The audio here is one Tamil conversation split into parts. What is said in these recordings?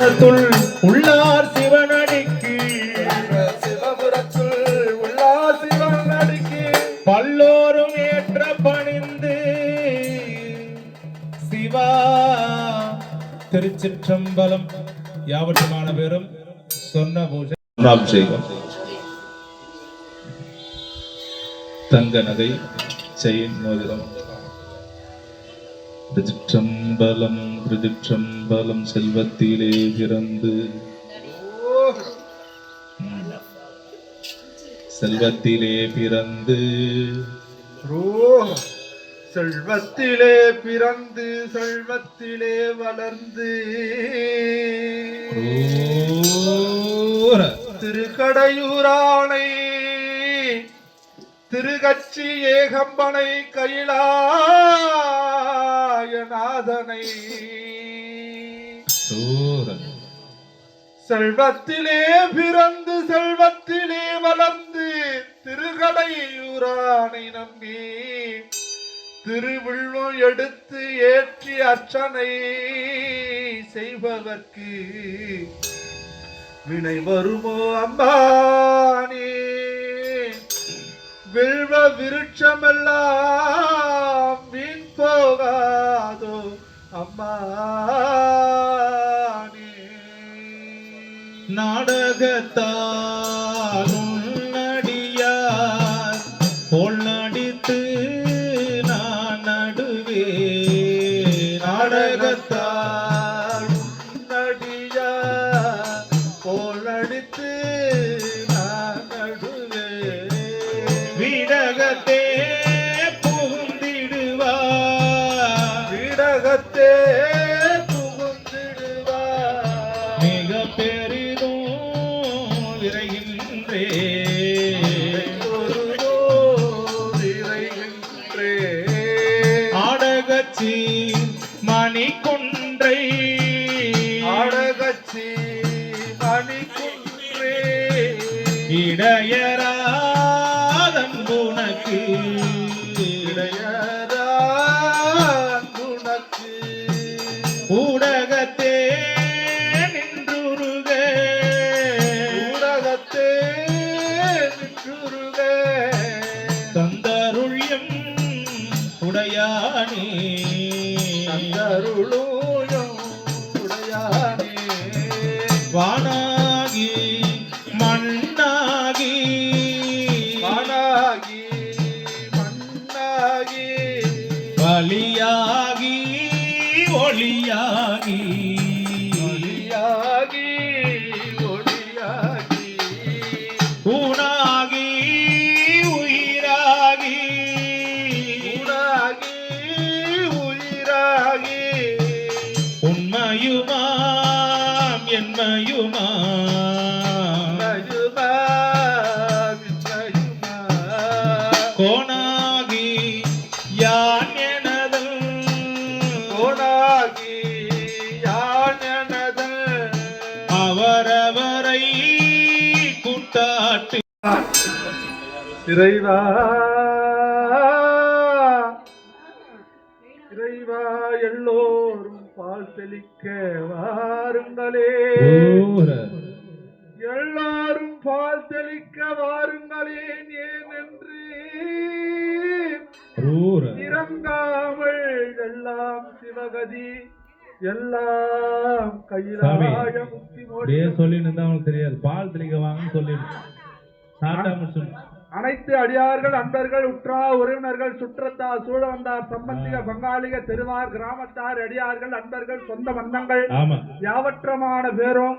உள்ளார் சிவனடிக்கு சிவபுரத்துள் உள்ளார் சிவனடிக்கு பல்லோரும் ஏற்ற பணிந்து சிவா திருச்சிற்றம்பலம். யாவற்றுமான பேரும் சொன்ன பூஜை அபிஷேகம் தங்க நகை செயின் மோதிரம். திருச்சிற்றம்பலம் திருச்சிற்றம்பலம். செல்வத்திலே பிறந்து செல்வத்திலே பிறந்து செல்வத்திலே பிறந்து செல்வத்திலே வளர்ந்து திருக்கடையூரானை திருகச்சி ஏகம்பனை கைலாயநாதனை செல்வத்திலே பிறந்து செல்வத்திலே வளர்ந்து திருக்கடையூரானை நம்பி திருவிழும் எடுத்து ஏற்றி அர்ச்சனை செய்பவர்க்கு வினை வருமோ அம்பானே? வில்வ விருட்சமெல்லாம் வீண் போகாதோ அம்மானே? நாடகத்தால் நடியார் போல் நடித்து நான் நடுவே. நாடகத்தால் நடியார் போல் நடித்து நான் நடுவே. விடகத்தே புகுந்திடுவார் விடகத்தே புகுந்திடுவார். மிக பெரிதும் விரைகின்றே ஆடகச்சி மணிக்குன்றை ஆடகச்சி மணிக்குன்றே இடையராதன் உனக்கு இடையரான் உனக்கு ஊடகத்தே நின்றுருக ஊடகத்தே நின்றுருக தந்தருள்யம் உடையானே தந்தருளும் உடையானே. வானாகி மண்ணாகி வானாகி மண்ணாகி பலியாகி ஒளியாகி ஒளியாகி ஒளியாகி ஊனாகி உயிராகி உணாகி உயிராகி உண்மையுமாம் என்மையுமாம் நயுமா விண்ணயுமா கோணாகி யான் எனதும் கோணாகி யான் எனது அவரவரை கூட்டாட்டு இறைவா இறைவா எல்லோரும் பால் தெளிக்க வாருங்களே. எல்லாரும் பால் தெளிக்க வாருங்களேன் ஏனென்று இறங்காமல் எல்லாம் சிவகதி எல்லாம் கையிலாய முக்தி மோட்சம். சொல்லி அவங்களுக்கு தெரியாது. பால் தெளிக்க வாங்கன்னு சொல்லி அனைத்து அடியார்கள் அன்பர்கள் உற்றார் உறவினர்கள் சுற்றத்தார் சூழ வந்தார் சம்பந்திக பங்காளிக தெருவார் கிராமத்தார் அடியார்கள் அன்பர்கள் சொந்த பந்தங்கள் யாவற்றமான பேரும்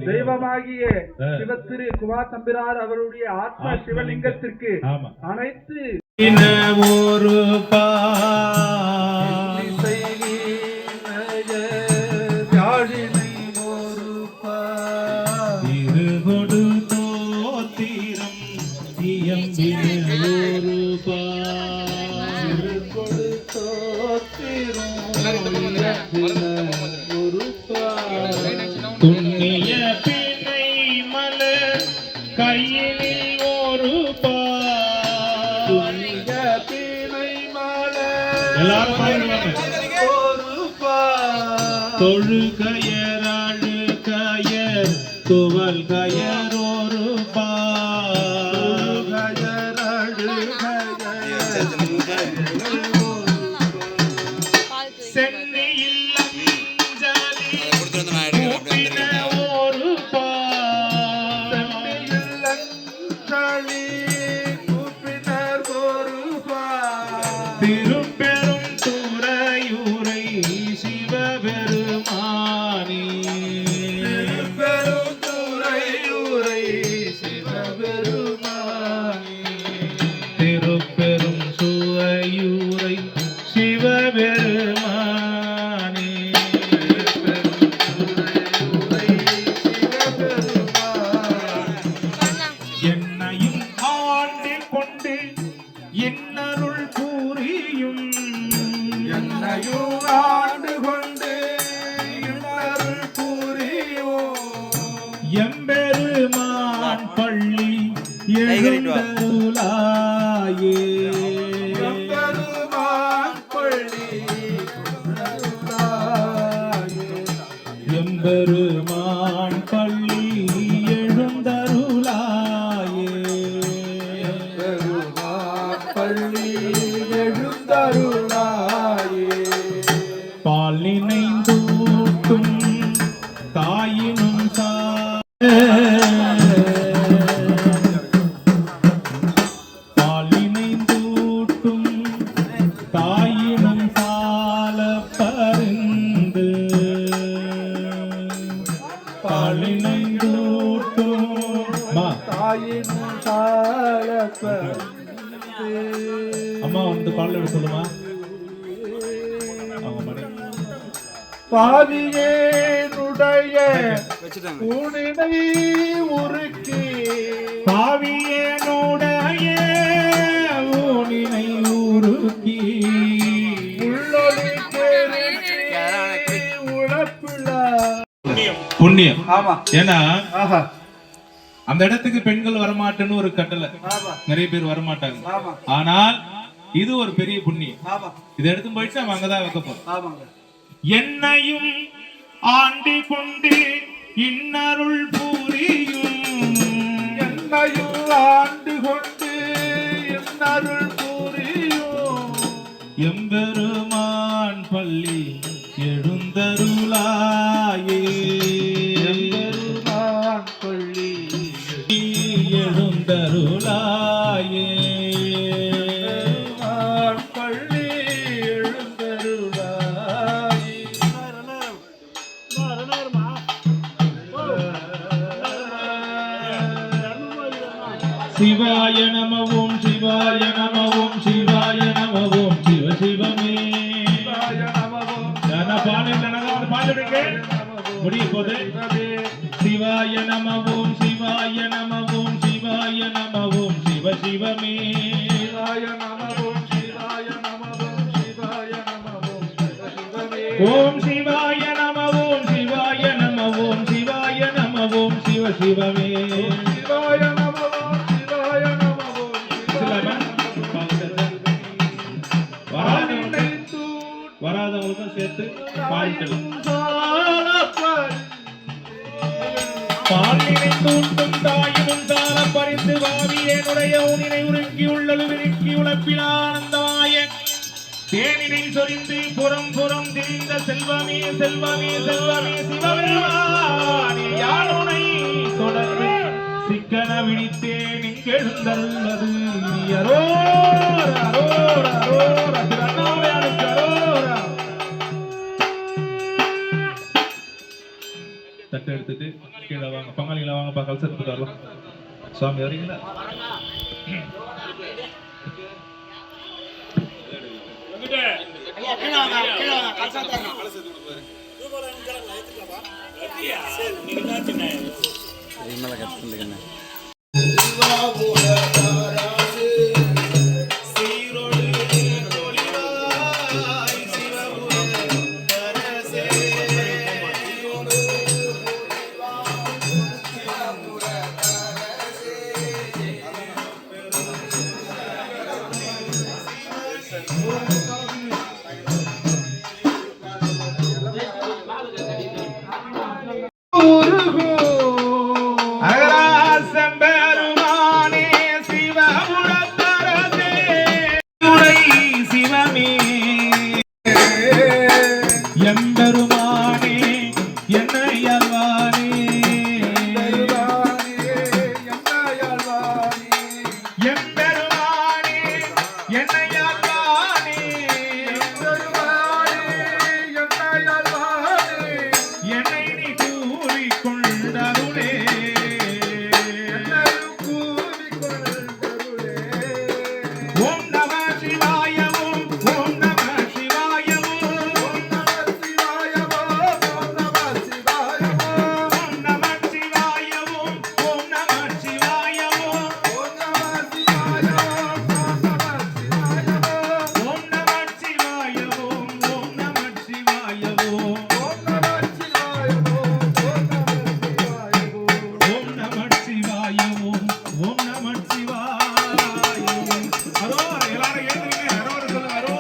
தெய்வமாகிய சிவத்திரு குமார் தம்பிரார் அவருடைய ஆத்ம சிவலிங்கத்திற்கு அனைத்து ஒரு இருகொடு தோத்திரம் துண்ணிய பிணை மலர் கையினில் ஒரு துண்ணிய பிணை மலர் எல்லாரும் ஒரு தொழுகையராழுக்க துவல் கயரோரு பால் சென்னையில் அஞ்சலி கூப்பின ஒரு திருப்பெரும் துறையூரை சிவபெருமானே திருப்பெரும் சுவையூரை சிவபெருமானே என்னையும் ஆண்டு கொண்டு இன்னருள் புரியும் எம்பெருமான் பள்ளி எழுந்தருளாயே எம்பெருமான் பள்ளி எழுந்தருளாயே பால் நினைந்தூட்டும் தாயினும் பால் நினைந்தூட்டும் தாயினும் சால பருந்து பால் நினைந்தூட்டும் அம்மா வந்து பால் எடுத்து சொல்லுமா அவங்க மணி பாவியேனுடைய ஊனினை உருக்கி பாவியனுடைய ஊனினை உருக்கி உள்ளொளி உழப்புள்ள புண்ணியம் ஆமா ஏன்னா ஆஹா அந்த இடத்துக்கு பெண்கள் வரமாட்டேன்னு ஒரு கட்டளை ஆமா நிறைய பேர் வரமாட்டாங்க ஆமா ஆனால் இது ஒரு பெரிய புண்ணியம் ஆமா இதை எடுத்து போயிட்டு நம்ம அங்கதான் வைக்க போறோம் ஆமாங்க என்னையும் ஆண்டு கொண்டு இன்னருள் புரியும் என்னையும் ஆண்டு கொண்டு இன்னருள் புரியும் எம்பெருமான் பள்ளி எழுந்தருளாயே எம்பெருமான் பள்ளி எழுந்தருளாயே எம்பெருமான் பள்ளி எழுந்தருளாயே சிவாய நமவோம் சிவாய நமவோம் சிவாய நமவோம் சிவ சிவமே முடிய போது சிவாய நமவோம் சிவாய நமவோம் சிவாய நமவோம் சிவ சிவமே ஓம் சிவாய நமவோம் சிவாய நமவோம் சிவாய நமவோம் சிவ சிவமே வராதவங்களுக்கும் சேர்த்து பாடிக்கலாம் பாலினை தூண்டும் தாயினும் தாள பறிந்து வாவியனுடைய ஊனினை உருக்கி உள்ளழுவிருக்கி உழப்பில் ஆனந்தமாய தேனினை சொரிந்து புறம் புறம் திரிந்த செல்வமே செல்வமே செல்வமே சிவபெருமானே யாருனை தொடர்ந்து சிக்கன விழித்தேன் இங்கெழுந்தல்லது அரோர அரோர அரோர திருநாளையாளுக்கு அரோர. தட்டை எடுத்துட்டு கீழே வாங்க பங்காளிகளை வாங்கப்பா கலசத்துக்கு வரலாம் சுவாமி வரீங்களா என்னையாழ்வானே எம்பெருமானே என்னையாழ்வானே என்னை நீ கூறிக்கொண்டருளே ஓம் நம சிவாய ஓம் ஓம் நம சிவாய ஓம் ஓம் நம சிவாய ஓம் ஓம் நம சிவாய ஓம் ஓம் நம சிவாய ஓம் ஓம் நம சிவாய ஓம் ஓம் நம சிவாய ஓம் ஓம் நம சிவாய ஓம் ஓம் நம சிவாய ஓம் ஓம் நம சிவாய ஓம் ஓம் நம சிவாய ஓம் ஓம் நம சிவாய அரோரா எல்லாரும் எழுந்துருங்க அரோரா சொல்லுங்க அரோரா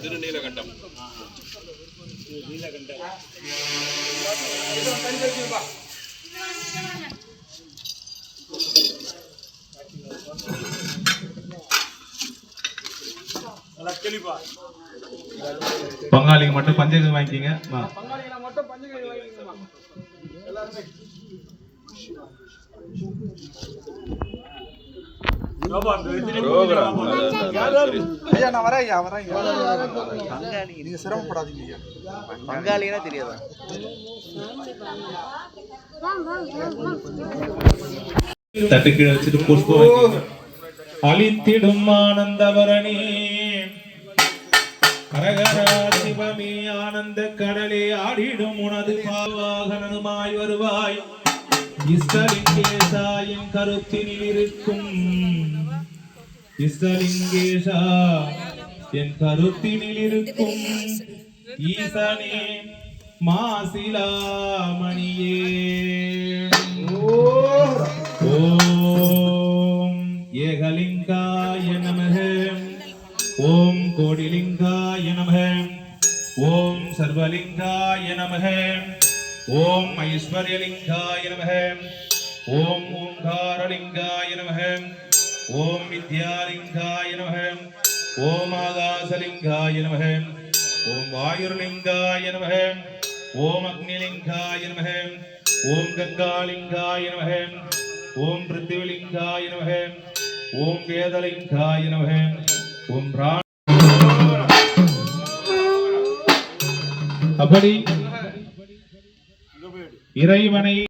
திருநீலகண்டம் பங்காளிங்க மட்டும் பஞ்சகம் வாங்கிக்கிங்க ஐயா நான் வரேன் ஐயா வரேன் நீங்க சிரமப்படாதீங்க ஐயா பங்காளினா தெரியாதா தட்டு கீழே வச்சுட்டு புஷ்பம் வாங்கிக்கிங்க அளித்திடும் ஆனந்தவரணி ஹரஹர சிவமே ஆனந்த கடலே ஆடிடும் உனது பாவாகனனுமாய் வருவாய் இஷ்டலிங்கேசா என் கருத்தினில் இருக்கும் இஷ்டலிங்கேசா என் கருத்தினில் இருக்கும் ஈசனே மாசிலாமணியே ஓம் ஏகலிங்காய நமஹ ஓம் கோடிலிங்காய நமஹ ஓம் சர்வலிங்காய நமஹ ஓம் ஐஸ்வர்யலிங்காய நமஹ ஓம் ஓங்காரலிங்காய நமஹ ஓம் வித்யாலிங்காய நமஹ ஓம் ஆகாசலிங்காய நமஹ ஓம் வாயுர்லிங்காய நமஹ ஓம் அக்னிலிங்காய நமஹ ஓம் கங்காலிங்காய நமஹ ஓம் பிருத்திவிலிங்காய நமஹ ஓம் வேதலிங்காய நமஹ ஓம் அப்படி இறைவனை